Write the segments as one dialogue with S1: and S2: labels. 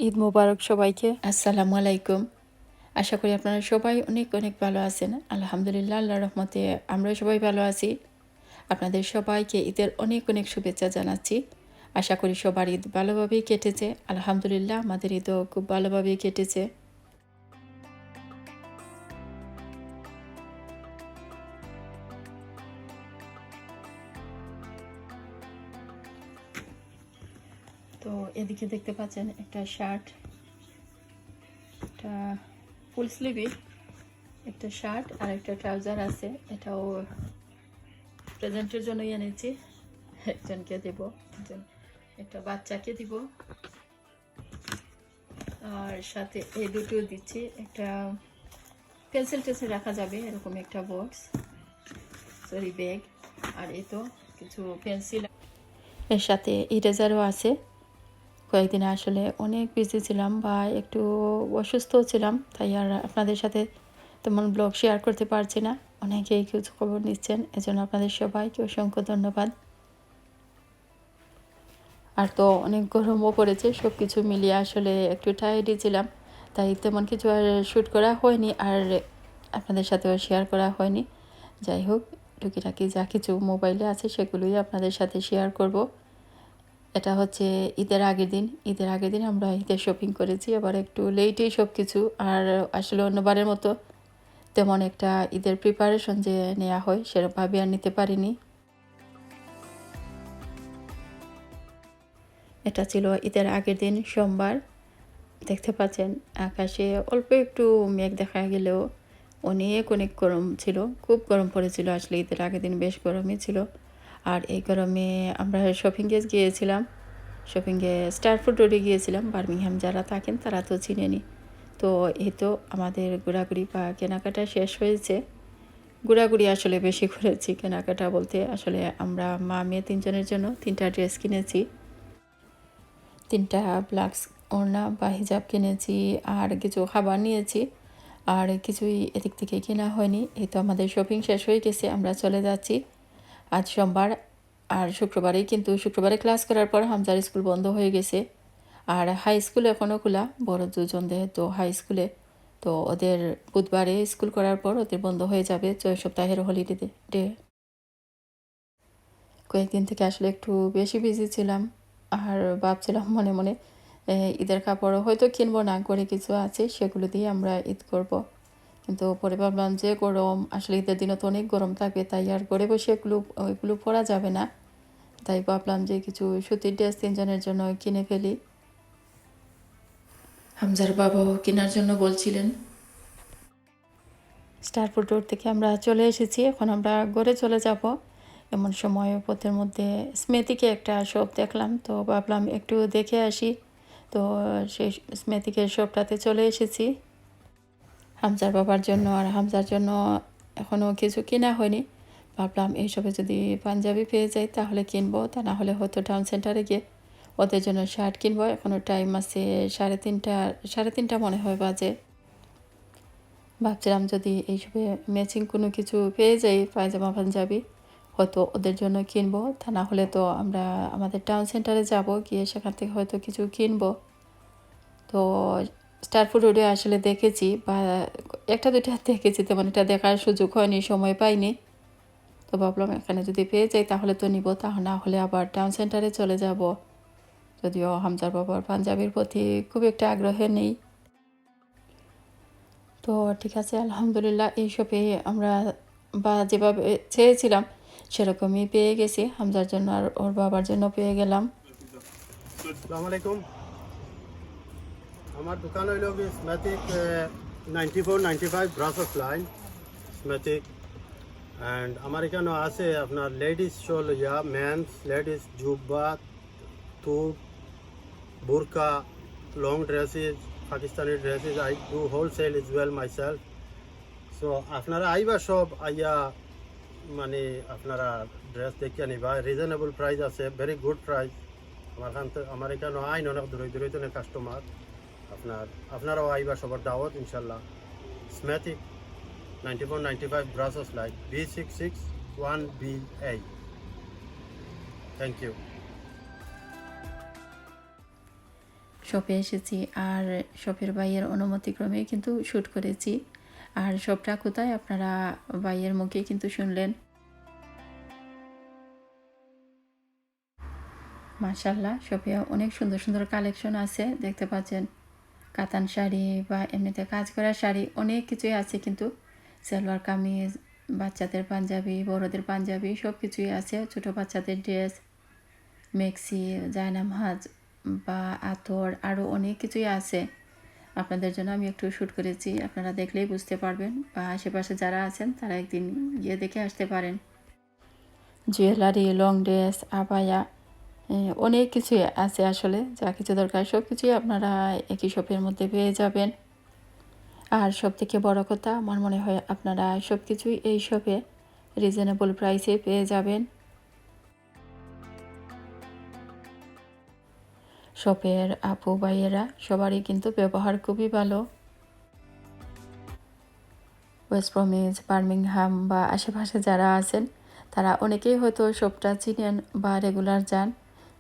S1: ঈদ মোবারক সবাইকে। আসসালামু আলাইকুম। আশা করি আপনারা সবাই অনেক অনেক ভালো আছেন। আলহামদুলিল্লাহ, আল্লাহর রহমতে আমরা সবাই ভালো আছি। আপনাদের সবাইকে ঈদের অনেক অনেক শুভেচ্ছা জানাচ্ছি। আশা করি সবার ঈদ ভালোভাবেই কেটেছে। আলহামদুলিল্লাহ, আমাদের ঈদও খুব ভালোভাবেই কেটেছে। তো এদিকে দেখতে পাচ্ছেন একটা শার্ট, একটা ফুল স্লিভি একটা শার্ট আর একটা ট্রাউজার আছে। এটাও প্রেজেন্টের জন্যই এনেছি। একজনকে দেব, একটা বাচ্চাকে দিব, আর সাথে এই দুটো দিচ্ছি। একটা পেন্সিল টেন্সিল রাখা যাবে এরকম একটা বক্স, সরি ব্যাগ। আর এই তো কিছু পেন্সিল, এর সাথে ইরেজারও আছে। কয়েকদিন আসলে অনেক বিজি ছিলাম বা একটু অসুস্থ ছিলাম, তাই আর আপনাদের সাথে তেমন ব্লগ শেয়ার করতে পারছি না। অনেকেই কিছু খবর নিচ্ছেন, এজন্য আপনাদের সবাইকে অসংখ্য ধন্যবাদ। আর তো অনেক গরমও পড়েছে, সব কিছু মিলিয়ে আসলে একটু টায়ার্ডই ছিলাম, তাই তেমন কিছু আর শ্যুট করা হয়নি, আর আপনাদের সাথেও শেয়ার করা হয়নি। যাই হোক, টুকিটাকি যা কিছু মোবাইলে আছে সেগুলোই আপনাদের সাথে শেয়ার করব। এটা হচ্ছে ঈদের আগের দিন। ঈদের আগের দিন আমরা ঈদের শপিং করেছি, আবার একটু লেটেই সব কিছু। আর আসলে অন্যবারের মতো তেমন একটা ঈদের প্রিপারেশন যে নেওয়া হয় সেরকমভাবে আর নিতে পারিনি। এটা ছিল ঈদের আগের দিন, সোমবার। দেখতে পাচ্ছেন আকাশে অল্প একটু মেঘ দেখা গেলেও অনেক অনেক গরম ছিল, খুব গরম পড়েছিল। আসলে ঈদের আগের দিন বেশ গরমই ছিল। আর এই গরমে আমরা শপিংয়ে গিয়েছিলাম, শপিংয়ে স্টার ফুড রোডে গিয়েছিলাম। বার্মিংহাম যারা থাকেন তারা তো চিনেনি। তো এই তো আমাদের ঘোরাঘুরি বা কেনাকাটা শেষ হয়েছে। ঘোরাঘুরি আসলে বেশি করেছি, কেনাকাটা বলতে আসলে আমরা মা মেয়ে তিনজনের জন্য 3টা ড্রেস কিনেছি, 3টা ব্লাক্স ওড়না বা হিজাব কিনেছি, আর কিছু খাবার নিয়েছি, আর কিছুই এদিক থেকে কেনা হয়নি। এই তো আমাদের শপিং শেষ হয়ে গেছে, আমরা চলে যাচ্ছি। আজ সোমবার, আর শুক্রবারে ক্লাস করার পর হামজার স্কুল বন্ধ হয়ে গেছে। আর হাই স্কুল এখনও খোলা, বড় দুজন যেহেতু হাই স্কুলে, তো ওদের বুধবারে স্কুল করার পর ওদের বন্ধ হয়ে যাবে 6 সপ্তাহের হলিডে ডে। কয়েকদিন থেকে আসলে একটু বেশি বিজি ছিলাম, আর ভাবছিলাম মনে মনে ঈদের কাপড়ও হয়তো কিনবো না, করে কিছু আছে সেগুলো দিয়ে আমরা ঈদ করব। কিন্তু পরে ভাবলাম যে গরম, আসলে ঈদের দিনও তো অনেক গরম থাকবে, তাই আর ঘরে বসে ওইগুলো পরা যাবে না। তাই ভাবলাম যে কিছু সুতির ড্রেস তিনজনের জন্য কিনে ফেলি। হামজার বাবাও কেনার জন্য বলছিলেন। স্টার ফুড রোড থেকে আমরা চলে এসেছি, এখন আমরা ঘরে চলে যাব। এমন সময় পথের মধ্যে স্মেতিকে একটা শপ দেখলাম, তো ভাবলাম একটু দেখে আসি। তো সেই স্মেতিকের শপটাতে চলে এসেছি হামজার বাবার জন্য। আর হামজার জন্য এখনও কিছু কেনা হয়নি। ভাবলাম এইসবে যদি পাঞ্জাবি পেয়ে যাই তাহলে কিনবো, তা না হলে হয়তো টাউন সেন্টারে গিয়ে ওদের জন্য শার্ট কিনবো। এখনও টাইম আছে, 3:30 মনে হয় বাজে। ভাবছিলাম যদি এইসবে ম্যাচিং কোনো কিছু পেয়ে যাই, পায়জামা পাঞ্জাবি, হয়তো ওদের জন্য কিনবো, তা না হলে তো আমরা আমাদের টাউন সেন্টারে যাব, গিয়ে সেখান থেকে হয়তো কিছু কিনবো। তো স্টার ফুড রোডে আসলে দেখেছি, বা একটা দুইটা দেখেছি, তেমন এটা দেখার সুযোগ হয়নি, সময় পাইনি। তো ভাবলাম এখানে যদি পেয়ে যাই তাহলে তো নিব, তা না হলে আবার টাউন সেন্টারে চলে যাব। যদিও হামজার বাবার পাঞ্জাবির প্রতি খুব একটা আগ্রহ নেই। তো ঠিক আছে, আলহামদুলিল্লাহ, এইসবে আমরা বা যেভাবে চেয়েছিলাম সেরকমই পেয়ে গেছি। হামজার জন্য আর ওর বাবার জন্য পেয়ে গেলাম।
S2: আসসালামু আলাইকুম। আমার দোকান হইল স্মেটিক 9495 ব্রাসস লাইন স্মেটিক। অ্যান্ড আমার এখানে আছে আপনার লেডিস শোল, মেন্স লেডিস জুব্বা, তুব, বুরকা, long dresses, Pakistani dresses. I do wholesale is well myself. So আপনারা আইবা সব আইয়া, মানে আপনারা ড্রেস দেখিয়া নিবা। রিজনেবল প্রাইস আছে, ভেরি গুড প্রাইস। আমার এখানে আইন অনেক দূরে দূরে কাস্টমার। আপনারাও আইবা, সবার দাওয়াত ইনশাল্লাহ। স্মেটিক 9495 ব্রাসস লাইট B661BA। Thank you.
S1: শপে এসেছি আর শপের ভাইয়ের অনুমতিক্রমে কিন্তু শ্যুট করেছি। আর শপটা কোথায় আপনারা ভাইয়ের মুখে কিন্তু শুনলেন। মাশাআল্লাহ, শপে অনেক সুন্দর সুন্দর কালেকশন আছে, দেখতে পাচ্ছেন। কাতান শাড়ি বা এমনিতে কাজ করা শাড়ি অনেক কিছুই আছে কিন্তু। সালোয়ার কামিজ, বাচ্চাদের পাঞ্জাবি, বড়দের পাঞ্জাবি সব কিছুই আছে। ছোট বাচ্চাদের ড্রেস, মেক্সি, জায়নামাজ বা আতর আরও অনেক কিছুই আছে। আপনাদের জন্য আমি একটু শ্যুট করেছি, আপনারা দেখলেই বুঝতে পারবেন, বা আশেপাশে যারা আছেন তারা একদিন গিয়ে দেখে আসতে পারেন। জুয়েলারি, লং ড্রেস, আবায়া, অনেক কিছুই আছে আসলে। যা কিছু দরকার সব কিছুই আপনারা একই শপের মধ্যে পেয়ে যাবেন। আর সবথেকে বড় কথা, আমার মনে হয় আপনারা সব কিছুই এই শপে রিজনেবল প্রাইসে পেয়ে যাবেন। শপের আপু ভাইয়েরা সবারই কিন্তু ব্যবহার খুবই ভালো। ওয়েস্ট ব্রমিজ, বার্মিংহাম বা আশেপাশে যারা আছেন তারা অনেকেই হয়তো শপটা চিনেন বা রেগুলার যান,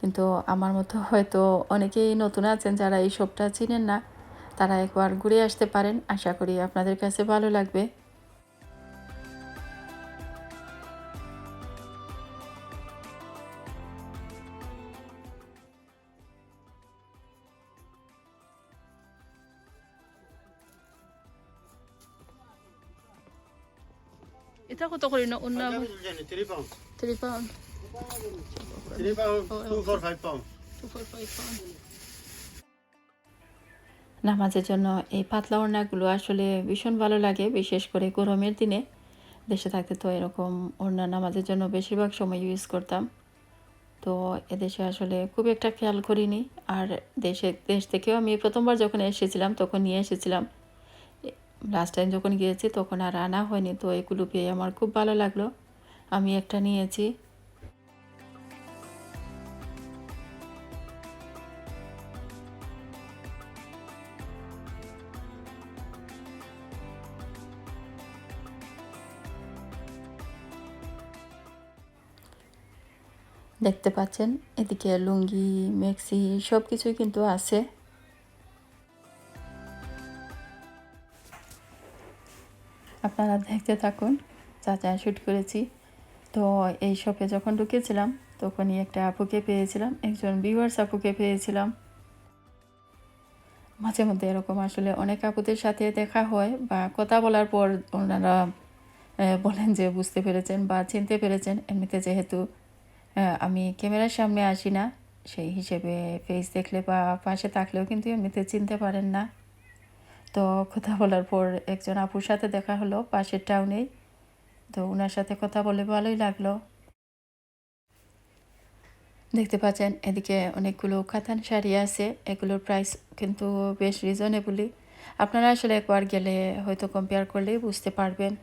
S1: কিন্তু আমার মতো হয়তো অনেকেই নতুন আছেন যারা এই শপটা চিনেন না। তারা একবার ঘুরে আসতে পারেন, আশা করি আপনাদের কাছে ভালো লাগবে। এটা কত করে না অন্য
S2: পাঞ্জাবি জানি 3 pound
S1: 3 pound
S2: 3 pound 245 pound
S1: 245 pound. নামাজের জন্য এই পাতলা ওড়নাগুলো আসলে ভীষণ ভালো লাগে, বিশেষ করে গরমের দিনে। দেশে থাকতে তো এরকম ওড়না নামাজের জন্য বেশিরভাগ সময় ইউজ করতাম। তো এদেশে আসলে খুব একটা খেয়াল করিনি। আর দেশ থেকেও আমি প্রথমবার যখন এসেছিলাম তখন নিয়ে এসেছিলাম। লাস্ট টাইম যখন গিয়েছি তখন আর আনা হয়নি। তো এগুলো পেয়ে আমার খুব ভালো লাগলো, আমি একটা নিয়েছি। দেখতে পাচ্ছেন এদিকে লুঙ্গি, মেক্সি সব কিছুই কিন্তু আছে। আপনারা দেখতে থাকুন, যা যা শ্যুট করেছি। তো এই শপে যখন ঢুকেছিলাম তখনই একটা আপুকে পেয়েছিলাম, একজন ভিউয়ার্স আপুকে পেয়েছিলাম। মাঝে মধ্যে এরকম আসলে অনেক আপুদের সাথে দেখা হয় বা কথা বলার পর ওনারা বলেন যে বুঝতে পেরেছেন বা চিনতে পেরেছেন। এমনিতে যেহেতু আমি ক্যামেরার সামনে আসি না, সেই হিসেবে ফেস দেখলে বা পাশে থাকলেও কিন্তু এমনিতে চিনতে পারেন না। তো কথা বলার পর একজন আপুর সাথে দেখা হলো পাশের টাউনেই। তো ওনার সাথে কথা বলে ভালোই লাগলো। দেখতে পাচ্ছেন এদিকে অনেকগুলো কাতান শাড়ি আছে, এগুলোর প্রাইস কিন্তু বেশ রিজনেবলই। আপনারা আসলে একবার গেলে হয়তো কম্পেয়ার করলেই বুঝতে পারবেন।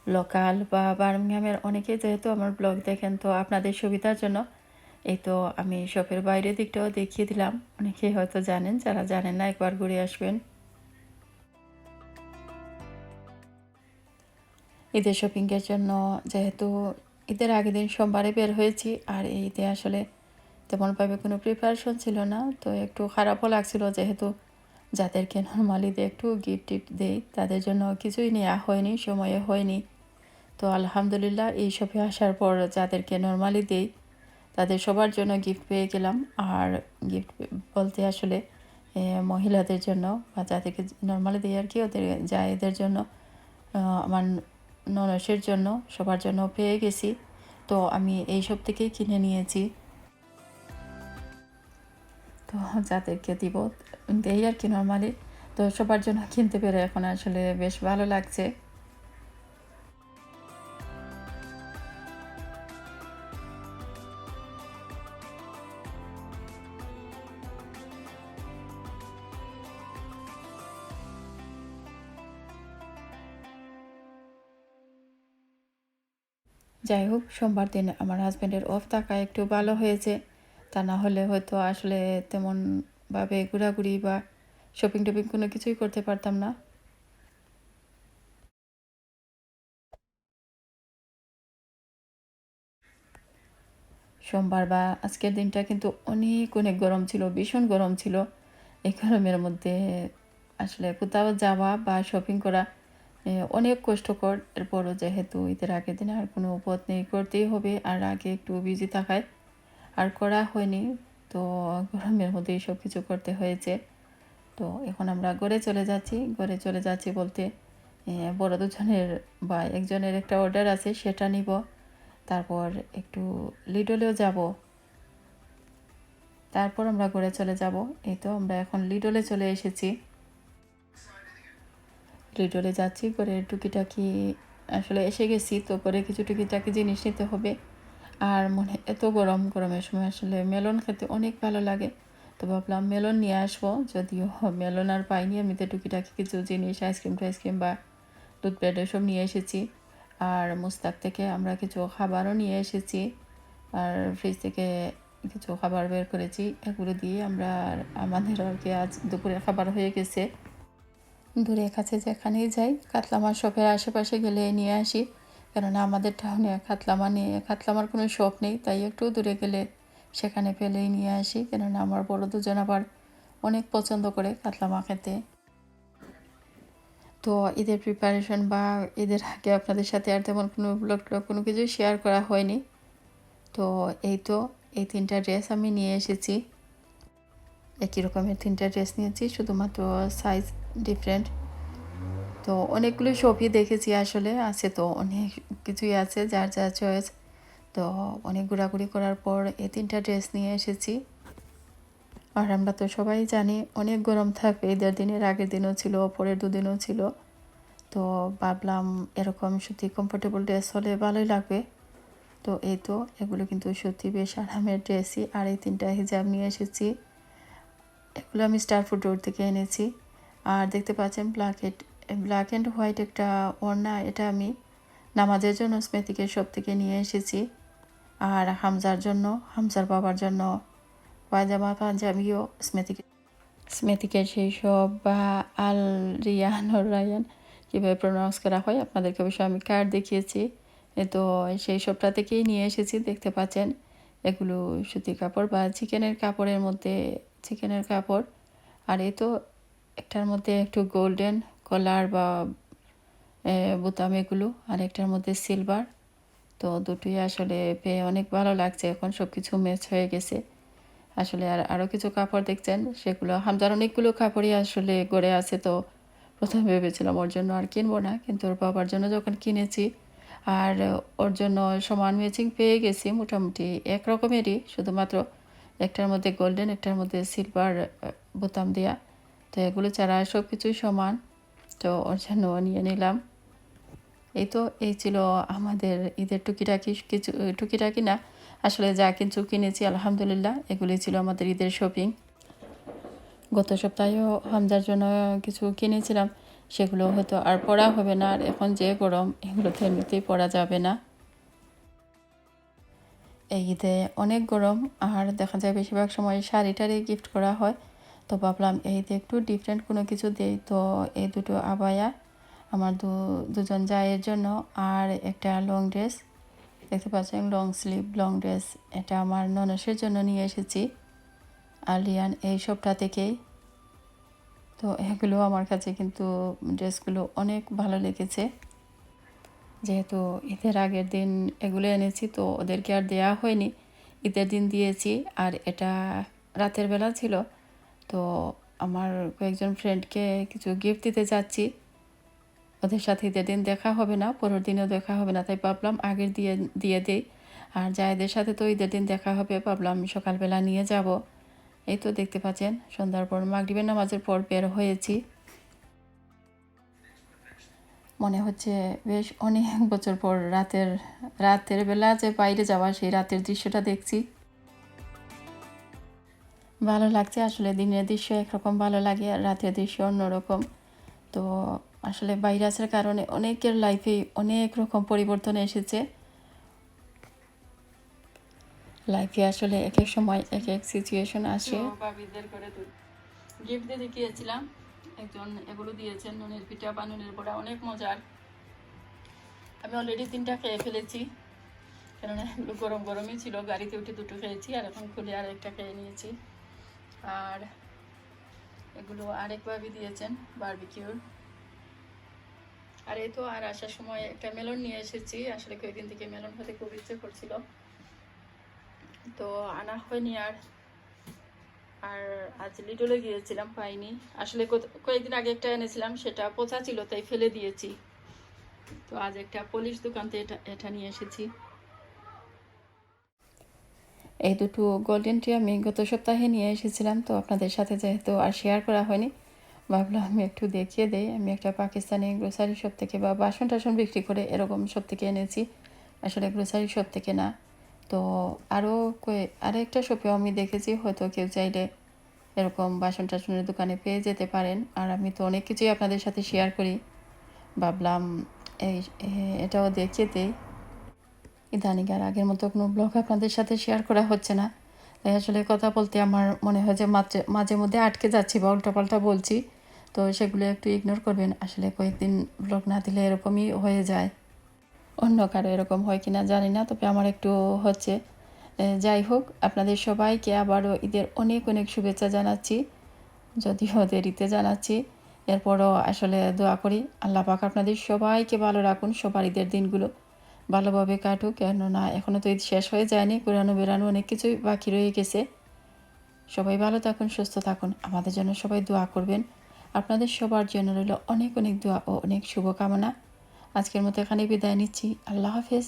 S1: লোকাল বা বার্মিংহামের অনেকেই যেহেতু আমার ব্লগ দেখেন, তো আপনাদের সুবিধার জন্য এই তো আমি শপের বাইরের দিকটাও দেখিয়ে দিলাম। অনেকেই হয়তো জানেন, যারা জানেন না একবার ঘুরে আসবেন। ঈদের শপিংয়ের জন্য যেহেতু ঈদের আগের দিন সোমবারে বের হয়েছি, আর এই ঈদে আসলে তেমনভাবে কোনো প্রিপারেশন ছিল না। তো একটু খারাপও লাগছিল, যেহেতু যাদেরকে নর্মালি ঈদে একটু গিফট টিফট দেই তাদের জন্য কিছুই নেওয়া হয়নি, সময়ে হয়নি। তো আলহামদুলিল্লাহ এই শপে আসার পর যাদেরকে নরমালি দেই তাদের সবার জন্য গিফট পেয়ে গেলাম। আর গিফট বলতে আসলে মহিলাদের জন্য বা যাদেরকে নরমালি দিই আর কি, ওদের এদের জন্য, আমার ননসের জন্য, সবার জন্য পেয়ে গেছি। তো আমি এই সব থেকেই কিনে নিয়েছি। তো যাদেরকে দিব দেই আর কি নরমালি, তো সবার জন্য কিনতে পেরে এখন আসলে বেশ ভালো লাগছে। যাই হোক, সোমবার দিন আমার হাজব্যান্ডের অফ থাকায় একটু ভালো হয়েছে। তা না হলে হয়তো আসলে তেমনভাবে ঘোরাঘুরি বা শপিং টপিং কোনো কিছুই করতে পারতাম না। সোমবার বা আজকের দিনটা কিন্তু অনেক অনেক গরম ছিল, ভীষণ গরম ছিল। এই গরমের মধ্যে আসলে কোথাও যাওয়া বা শপিং করা অনেক কষ্টকর। এরপরও যেহেতু ঈদের আগের দিনে আর কোনো পথ নেই, করতেই হবে। আর আগে একটু বিজি থাকায় আর করা হয়নি। তো গরমের মধ্যেই সব কিছু করতে হয়েছে। তো এখন আমরা ঘরে চলে যাচ্ছি বলতে বড় দুজনের বা একজনের একটা অর্ডার আছে, সেটা নিব। তারপর একটু লিডলেও যাব, তারপর আমরা ঘরে চলে যাব। এই তো আমরা এখন লিডলে চলে এসেছি। লিডলে যাচ্ছি, করে টুকিটাকি আসলে এসে গেছি। তো করে কিছু টুকিটাকি জিনিস নিতে হবে। আর মনে এত গরম, গরমের সময় আসলে মেলন খেতে অনেক ভালো লাগে। তো ভাবলাম মেলন নিয়ে আসবো, যদিও মেলন আর পাইনি। এমনিতে টুকিটাকি কিছু জিনিস আইসক্রিম বা দুধ ব্রেড এসব নিয়ে এসেছি। আর মুস্তাক থেকে আমরা কিছু খাবারও নিয়ে এসেছি। আর ফ্রিজ থেকে কিছু খাবার বের করেছি। এগুলো দিয়ে আমরা আমাদের আর কি আজ দুপুরে খাবার হয়ে গেছে। দূরে কাছে যেখানেই যাই কাতলা মাছ শপের আশেপাশে গেলে নিয়ে আসি, কেননা আমাদের টাউনে কাতলামার কোনো শপ নেই। তাই একটু দূরে গেলে সেখানে পেলেই নিয়ে আসি, কেননা আমার বড় দুজন আবার অনেক পছন্দ করে কাতলা মাছ খেতে। তো ঈদের প্রিপারেশন বা ঈদের আগে আপনাদের সাথে আর তেমন কোনো ব্লগ কোনো কিছু শেয়ার করা হয়নি। তো এই তো এই 3টা ড্রেস আমি নিয়ে এসেছি। একই রকমের 3টা ড্রেস নিয়েছি, শুধুমাত্র সাইজ ডিফারেন্ট। তো অনেকগুলো শপই দেখেছি, আসলে আছে তো অনেক কিছুই আছে যার যা চয়েস। তো অনেক ঘোরাঘুরি করার পর এই 3টা ড্রেস নিয়ে এসেছি। আর আমরা তো সবাই জানি অনেক গরম থাকবে, ঈদের দিনের আগের দিনও ছিল, পরের দুদিনও ছিল। তো ভাবলাম এরকম সত্যি কমফোর্টেবল ড্রেস হলে ভালোই লাগবে। তো এই তো এগুলো কিন্তু সত্যি বেশ আরামের ড্রেসই। আর এই 3টা হিজাব নিয়ে এসেছি, এগুলো আমি স্টার ফুড রোড থেকে এনেছি। আর দেখতে পাচ্ছেন ব্ল্যাক অ্যান্ড হোয়াইট একটা ওড়না, এটা আমি নামাজের জন্য স্মেতিকের শপ থেকে নিয়ে এসেছি। আর হামজার বাবার জন্য পায়জামা পাঞ্জাবিও স্মেতিকের সেই সব বা আল রিয়ান ও রায়ান কীভাবে প্রনাউন্স করা হয় আপনাদেরকে অবশ্যই আমি কার্ড দেখিয়েছি। তো সেই সবটা থেকেই নিয়ে এসেছি। দেখতে পাচ্ছেন এগুলো সুতির কাপড় বা চিকেনের কাপড়। আর এই তো একটার মধ্যে একটু গোল্ডেন কলার বা বোতাম এগুলো, আর একটার মধ্যে সিলভার। তো দুটোই আসলে পেয়ে অনেক ভালো লাগছে। এখন সব কিছু ম্যাচ হয়ে গেছে আসলে। আর আরও কিছু কাপড় দেখছেন, সেগুলো হামজার অনেকগুলো কাপড়ই আসলে গড়ে আছে। তো প্রথমে ভেবেছিলাম ওর জন্য আর কিনবো না, কিন্তু ওর বাবার জন্য যখন কিনেছি আর ওর জন্য সমান ম্যাচিং পেয়ে গেছি, মোটামুটি এক রকমেরই, শুধুমাত্র একটার মধ্যে গোল্ডেন, একটার মধ্যে সিলভার বোতাম দেওয়া। তো এগুলো ছাড়া সব কিছুই সমান। তো ওর জন্য নিয়ে নিলাম। এই ছিল আমাদের ঈদের টুকিটাকি না, আসলে যা কিছু কিনেছি আলহামদুলিল্লাহ এগুলি ছিল আমাদের ঈদের শপিং। গত সপ্তাহেও হামজার জন্য কিছু কিনেছিলাম, সেগুলো হয়তো আর পরা হবে না। আর এখন যে গরম, এগুলোতে এমনিতেই পরা যাবে না। এই ঈদে অনেক গরম, আর দেখা যায় বেশিরভাগ সময় শাড়ি গিফট করা হয়। তো ভাবলাম এই ঈদে একটু ডিফারেন্ট কোনো কিছু দেই। তো এই দুটো আবায়া আমার দুজন জায়ের জন্য, আর একটা লং ড্রেস, দেখতে পাচ্ছেন লং স্লিভ লং ড্রেস, এটা আমার ননসের জন্য নিয়ে এসেছি আলিয়ান এই সবটা থেকেই। তো এগুলো আমার কাছে কিন্তু ড্রেসগুলো অনেক ভালো লেগেছে। যেহেতু ঈদের আগের দিন এগুলো এনেছি, তো ওদেরকে আর দেয়া হয়নি, ঈদের দিন দিয়েছি। আর এটা রাতের বেলা ছিল, তো আমার কয়েকজন ফ্রেন্ডকে কিছু গিফট দিতে যাচ্ছি। ওদের সাথে ঈদের দিন দেখা হবে না, পরের দিনও দেখা হবে না, তাই ভাবলাম আগের দিয়ে দিই। আর জায়েদের সাথে তো ঈদের দিন দেখা হবে, ভাবলাম সকালবেলা নিয়ে যাব। এই তো দেখতে পাচ্ছেন সন্ধ্যার পর মাগরিবের নামাজের পর বের হয়েছি। মনে হচ্ছে বেশ অনেক বছর পর রাতের বেলা যে বাইরে যাওয়া, সেই রাতের দৃশ্যটা দেখছি। ভালো লাগছে আসলে, দিনের দৃশ্য একরকম ভালো লাগে আর রাতের দৃশ্য অন্যরকম। তো আসলে ভাইরাসের কারণে অনেকের লাইফে অনেক রকম পরিবর্তন এসেছে। লাইফে আসলে এক এক সময় এক এক সিচুয়েশন আসে। ভাবিদের করে গিফট দিতে গিয়েছিলাম, একজন এগুলো দিয়েছেন, নুনের পিঠা বা নুনের বড়া, অনেক মজার। আমি অলরেডি 3টা খেয়ে ফেলেছি, কেননা এগুলো গরম গরমই ছিল। গাড়িতে উঠে 2টো খেয়েছি, আর এখন খুলে আর একটা খেয়ে নিয়েছি। আর এগুলো আরেকভাবে দিয়েছেন বারবিকিউর। আর এই তো, আর আসার সময় একটা মেলন নিয়ে এসেছি। আসলে কয়েকদিন থেকে মেলন খেতে খুব ইচ্ছে করছিল, তো আনা হয়নি। আর আজ লিটলে গিয়েছিলাম, পাইনি। আসলে কয়েকদিন আগে একটা এনেছিলাম, সেটা পচা ছিল, তাই ফেলে দিয়েছি। তো আজ একটা পলিশ দোকান থেকে এটা নিয়ে এসেছি। এই দুটো গোল্ডেন টি আমি গত সপ্তাহে নিয়ে এসেছিলাম, তো আপনাদের সাথে যেহেতু আর শেয়ার করা হয়নি, ভাবলাম আমি একটু দেখিয়ে দেই। আমি একটা পাকিস্তানি গ্রোসারি শপ থেকে বা বাসন টাসন বিক্রি করে এরকম শপ থেকে এনেছি, আসলে গ্রোসারি শপ থেকে না। তো আরও একটা শপেও আমি দেখেছি, হয়তো কেউ চাইলে এরকম বাসন টাসনের দোকানে পেয়ে যেতে পারেন। আর আমি তো অনেক কিছুই আপনাদের সাথে শেয়ার করি, ভাবলাম এটাও দেখিয়ে দেই। ইদানিং আর আগের মতো কোনো ব্লগ আপনাদের সাথে শেয়ার করা হচ্ছে না, তাই আসলে কথা বলতে আমার মনে হয় যে মাঝে মধ্যে আটকে যাচ্ছি বা উল্টাপাল্টা বলছি, তো সেগুলো একটু ইগনোর করবেন। আসলে কয়েকদিন ব্লগ না দিলে এরকমই হয়ে যায়। অন্য কারো এরকম হয় কি না জানি না, তবে আমার একটু হচ্ছে। যাই হোক, আপনাদের সবাইকে আবারও ঈদের অনেক অনেক শুভেচ্ছা জানাচ্ছি, যদিও দেরিতে জানাচ্ছি। এরপরও আসলে দোয়া করি আল্লাহ পাক আপনাদের সবাইকে ভালো রাখুন, সবার ঈদের দিনগুলো ভালোভাবে কাটুক। কেননা এখনও তো ঈদ শেষ হয়ে যায়নি, ঘোরানো বেড়ানো অনেক কিছুই বাকি রয়ে গেছে। সবাই ভালো থাকুন, সুস্থ থাকুন, আমাদের জন্য সবাই দোয়া করবেন। আপনাদের সবার জন্য রইল অনেক অনেক দোয়া ও অনেক শুভকামনা। আজকের মতো এখানে বিদায় নিচ্ছি। আল্লাহ হাফেজ।